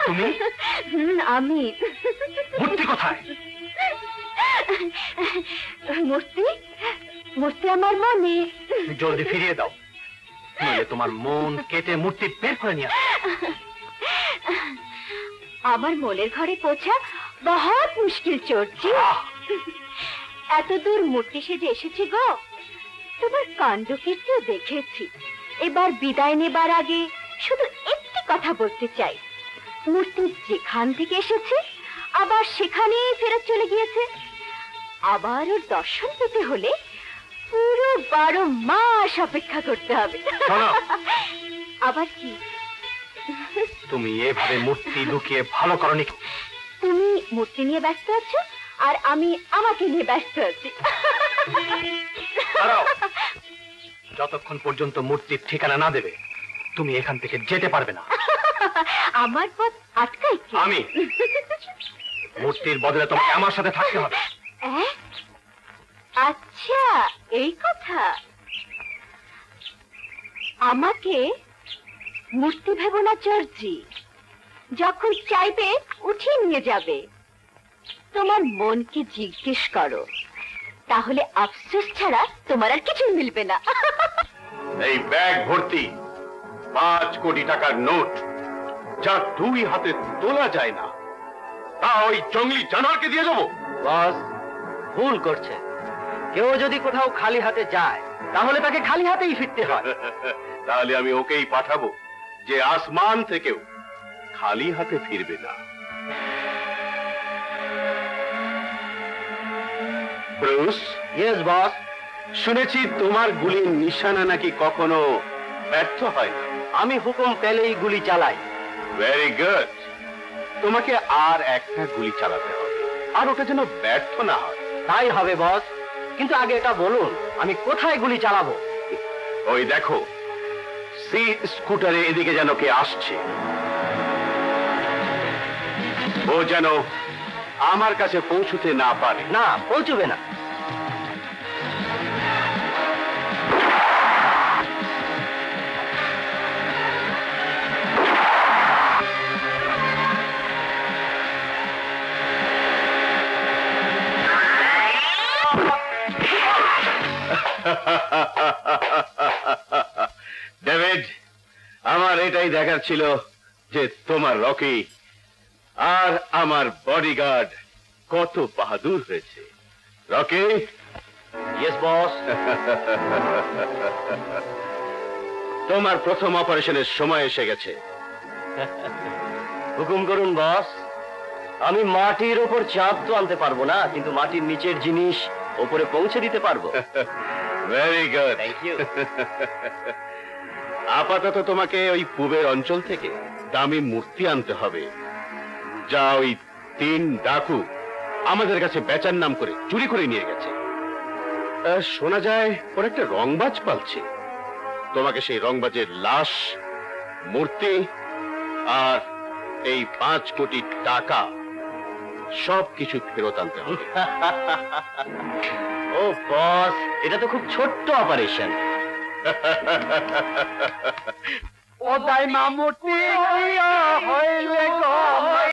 তুমি? আমি। মূর্তি কোথায়? মূর্তি মূর্তি আমার মনে। জলদি ফিরিয়ে দাও, নইলে তোমার মন কেটে মূর্তি বের করে নিয়ে আসো। আমার মনের ঘরে পৌঁছা বহুত মুশকিল চলছে। এত দূর মূর্তি সেজে এসেছি গো, তোমার কাণ্ড কীর্তি দেখেছি। এবার বিদায় নেবার আগে শুধু একটি কথা বলতে চাই, মূর্তি যেখান থেকে এসেছে আবার সেখানেই ফেরত চলে গিয়েছে। আবার ওর দর্শন পেতে হলে পুরো 12 মাস অপেক্ষা করতে হবে। আবার কি? তুমি এভাবে মূর্তি লুকিয়ে ভালো করনি। তুমি মূর্তি নিয়ে ব্যস্ত আছো আর আমি আমাকে নিয়ে ব্যস্ত আছি। যতক্ষণ পর্যন্ত মূর্তির ঠিকানা না দেবে তুমি এখান থেকে যেতে পারবে না। আমার পথ আটকাই কি? আমি। মূর্তির বদলে তোমাকে আমার সাথে থাকতে হবে। আচ্ছা এই কথা। আমাকে মূর্তি ভেবো না চর্জি, যখন চাইবে উঠিয়ে নিয়ে যাবে। তোমার মনকে জিজ্ঞেস করো, তাহলে আফসোস ছাড়া তোমার আর কিছু মিলবে না। এই ব্যাগ ভর্তি 5 কোটি টাকার নোট, যা 2 হাতে তোলা যায় না, তা ওই জঙ্গলি জানোয়ারকে দিয়ে দেবো? বস ভুল করছে। কেউ যদি কোথাও খালি হাতে যায় তাহলে তাকে খালি হাতেই ফিরতে হয়। তাহলে আমি ওকেই পাঠাবো, যে আসমান থেকেও খালি হাতে ফিরবে না। ব্রুস। Yes boss. শুনেছি তোমার গুলির নিশানা নাকি কখনো ব্যর্থ হয় না। আমি হুকুম পেলেই গুলি চালাই। Very good. তোমাকে আর একটা গুলি চালাতে হবে, আর ওটা যেন ব্যর্থ না হয়। তাই হবে বস, কিন্তু আগে এটা বলুন আমি কোথায় গুলি চালাবো? ওই দেখো, সি স্কুটারে এদিকে যেন কে আসছে। ও যেন আমার কাছে পৌঁছতে না পারে। না, পৌঁছবে না। ডেভিড, আমার এটাই দেখার ছিল যে তোমার রকি আর আমার বডিগার্ড কত বাহাদুর হয়েছে। রকি। Yes boss. তোমার প্রথম অপারেশনের সময় এসে গেছে। হুকুম করুন বস। আমি মাটির ওপর চাপ তো আনতে পারবো না, কিন্তু মাটির নিচের জিনিস ওপরে পৌঁছে দিতে পারবো। Very good. Thank you. আপাতত তোমাকে ওই পূবের অঞ্চল থেকে দামি মূর্তি আনতে হবে, যা ওই 3 ডাকু আমাদের কাছে বেচার নাম করে চুরি করে নিয়ে গেছে। শোনা যায় ওর একটা রংবাজ পালছে। তোমাকে সেই রংবাজের লাশ, মূর্তি আর এই 5 কোটি টাকা সবকিছু ফেরত আনতে হবে। ও বস, এটা তো খুব ছোট্ট অপারেশন। ও দাই মা মূর্তি হইলে